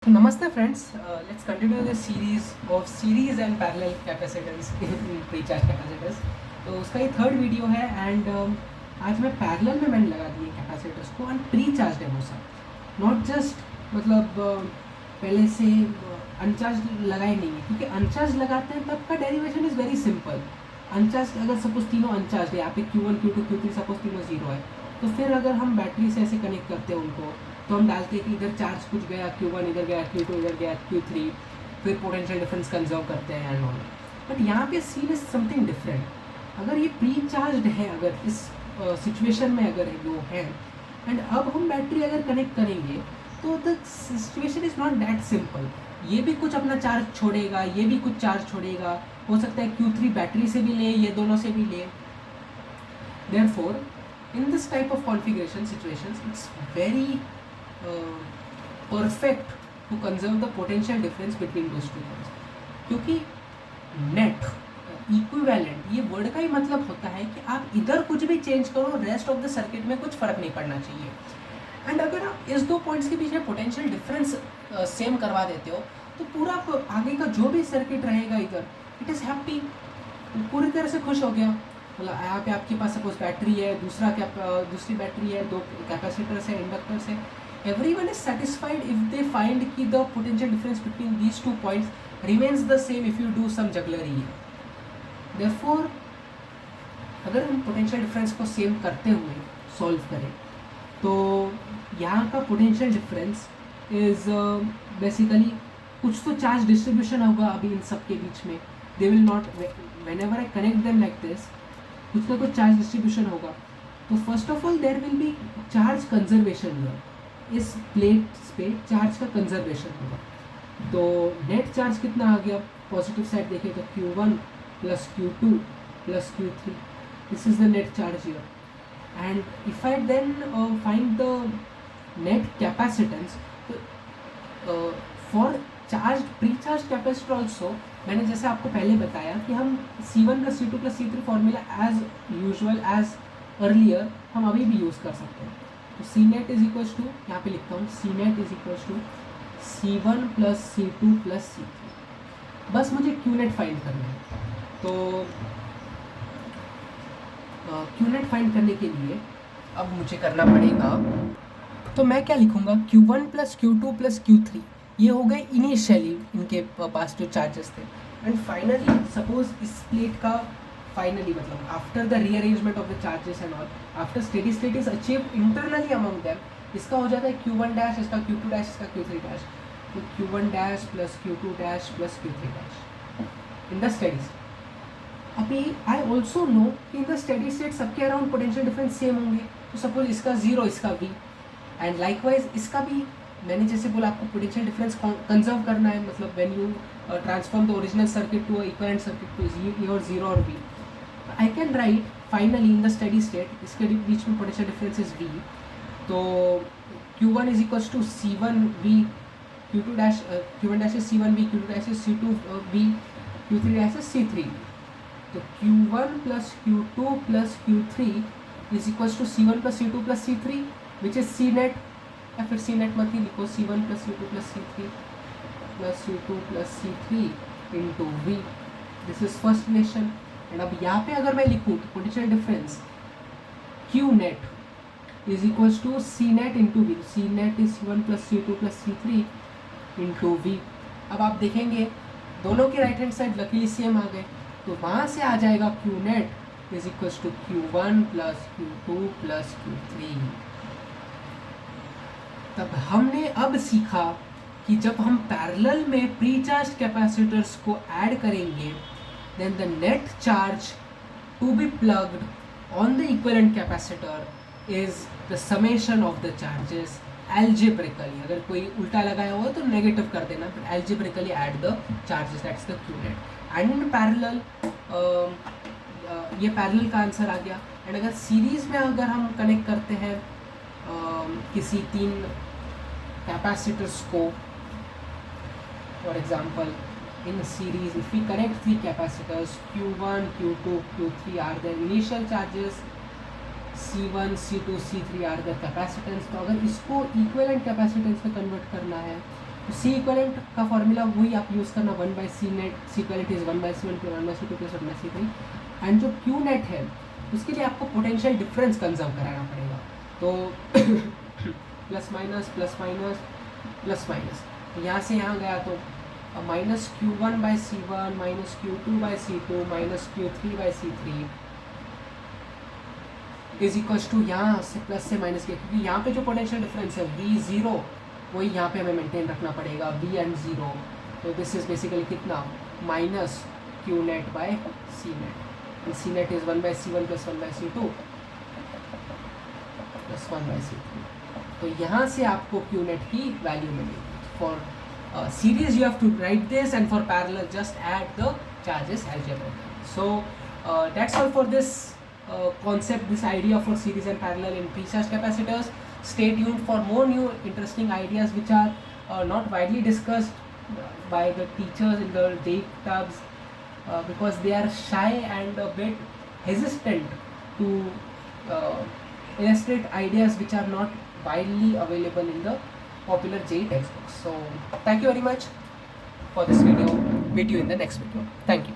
So, Namaste friends, let's continue this series of series and parallel capacitors in pre-charge capacitors. तो उसका ये third video है and आज मैं पैरेलल में मैंने लगा दिए कैपेसिटर्स को एंड प्री चार्ज डेमो सा नॉट जस्ट मतलब पहले से अनचार्ज लगाए नहीं है, क्योंकि अनचार्ज लगाते हैं तब का डेरिवेशन इज़ वेरी सिंपल. अनचार्ज अगर सपोज तीनों अनचार्ज है, यहाँ पे Q1 Q2 Q3 सपोज तीनों जीरो है, तो फिर अगर हम बैटरी से ऐसे कनेक्ट करते हैं उनको, तो हम डालते हैं कि इधर चार्ज कुछ गया, Q1 इधर गया, Q2 इधर गया, Q3, फिर पोटेंशियल डिफरेंस कंजर्व करते हैं एंड ऑल. बट यहाँ पे सीन इज समथिंग डिफरेंट. अगर ये प्री चार्ज है, अगर इस सिचुएशन में अगर वो है एंड अब हम बैटरी अगर कनेक्ट करेंगे, तो the situation is not that simple. ये भी कुछ अपना चार्ज छोड़ेगा, ये भी कुछ चार्ज छोड़ेगा, हो सकता है Q3 बैटरी से भी ले, ये दोनों से भी ले. Therefore, in this type of configuration situations, it's very perfect to conserve the potential difference between those two things. क्योंकि नेट इक्विवेलेंट ये वर्ड का ही मतलब होता है कि आप इधर कुछ भी चेंज करो, रेस्ट ऑफ द सर्किट में कुछ फर्क नहीं पड़ना चाहिए. एंड अगर आप इस दो पॉइंट्स के बीच में पोटेंशियल डिफरेंस सेम करवा देते हो, तो पूरा आगे का जो भी सर्किट रहेगा इधर, इट इज़ हैप्पी, पूरी तरह से खुश हो गया. मतलब यहाँ पे आपके पास सपोज बैटरी है, दूसरी बैटरी है, दो कैपेसिटर्स है, इंडक्टर्स है. Everyone is satisfied if they find कि the potential difference between these two points remains the same if you do some jugglery. Therefore अगर हम पोटेंशियल डिफरेंस को सेम करते हुए सॉल्व करें, तो यहाँ का पोटेंशियल डिफरेंस इज़ बेसिकली कुछ तो चार्ज डिस्ट्रीब्यूशन होगा अभी इन सब के बीच में. They will not, whenever I connect them like this, कुछ ना कुछ चार्ज डिस्ट्रीब्यूशन होगा. तो first of all there will be charge conservation here. इस प्लेट्स पे चार्ज का कंजर्वेशन होगा. तो नेट चार्ज कितना आ गया, पॉजिटिव साइड देखें तो Q1 plus Q2 plus Q3, this is the net charge here. And if I then find the net capacitance for charge pre charge capacitor also, मैंने जैसे आपको पहले बताया कि हम C1 plus C2 plus C3 formula as usual as earlier हम अभी भी यूज़ कर सकते हैं. तो C net is equals to, यहाँ पे लिखता हूँ, C net is equals to C1 plus C2 plus C3. बस मुझे क्यू नेट फाइंड करना है. तो क्यू नेट फाइंड करने के लिए अब मुझे करना पड़ेगा, तो मैं क्या लिखूँगा, Q1 plus Q2 plus Q3, ये हो गए इनिशियली इनके पास जो चार्जेस थे. एंड फाइनली सपोज इस प्लेट का फाइनली मतलब after the rearrangement of the charges and all, after steady state is achieve internally among them, इसका हो जाता है Q1 डैश, इसका Q2 डैश, इसका Q3 डैश. तो Q1 dash plus Q2 dash plus Q3 dash in the steady state. अभी I also no कि इन the steady state सबके अराउंड पोटेंशियल डिफरेंस सेम होंगे. तो सपोज इसका जीरो, इसका भी, एंड लाइकवाइज इसका भी. मैंने जैसे बोला आपको पोटेंशियल डिफरेंस कंजर्व करना है, मतलब when you transform the original circuit to equivalent circuit to your zero और V, I can write finally in the steady state इसके बीच में पोटेंशियल डिफरेंस इज V. तो Q1 is equals to C1V, Q2 dash, Q1 dash is C1V, Q2 dash is C2V, Q3 dash is C3. तो Q1 plus Q2 plus Q3 is equals to C1 plus C2 plus C3 which is C net. या फिर C net मत ही लिखो, C1 plus C2 plus C3 plus C2 plus C3 into V. This is first relation. And अब यहाँ पे अगर मैं लिखूँ तो potential difference Q net is equals to C net into V. C net is C1 plus C2 plus C3 into V. अब आप देखेंगे दोनों के right hand side luckily same आ गए, तो वहाँ से आ जाएगा Q net is equals to Q1 plus Q2 plus Q3. तब हमने अब सीखा कि जब हम पैरेलल में प्री चार्ज कैपेसिटर्स को ऐड करेंगे, then the net charge to be plugged on the equivalent capacitor is the summation of the charges algebraically. अगर कोई उल्टा लगाया हुआ तो नेगेटिव कर देना, but algebraically add the charges, that's the Q net. And in parallel, ये parallel का आंसर आ गया. एंड अगर सीरीज में अगर हम कनेक्ट करते हैं किसी तीन कैपेसिटर्स को, for example in series, if we connect three capacitors Q1 Q2 Q3 are the initial charges, C1 C2 C3 are the capacitance. तो अगर इसको इक्विवेलेंट कैपेसिटेंस में कन्वर्ट करना है तो सी इक्वलेंट का फॉर्मूला वही आप यूज़ करना, 1/c net, C equivalent is 1/c1 + 1/c2 + 1/c3। And जो क्यू नेट है उसके लिए आपको पोटेंशियल डिफरेंस कंजर्व कराना पड़ेगा। तो plus minus plus minus plus minus, यहाँ से यहाँ गया तो -q1/c1 -q2/c2 -q3/c3 is equals to, यहाँ से प्लस से माइनस के, क्योंकि यहाँ पे जो पोटेंशियल डिफरेंस है V0 वही यहाँ पे हमें मेंटेन रखना पड़ेगा, V एंड 0। तो दिस इज बेसिकली कितना, -q net/c net, c net is 1/c1 + 1/c2 + 1/c3। तो यहाँ से आपको q net की वैल्यू मिलेगी। For series you have to write this, and for parallel just add the charges algebraically. So that's all for this concept, this idea for series and parallel in pre-charge capacitors. Stay tuned for more new interesting ideas which are not widely discussed by the teachers in the day tabs, because they are shy and a bit hesitant to illustrate ideas which are not widely available in the popular JEE textbooks. So thank you very much for this video. Meet you in the next video. Thank you.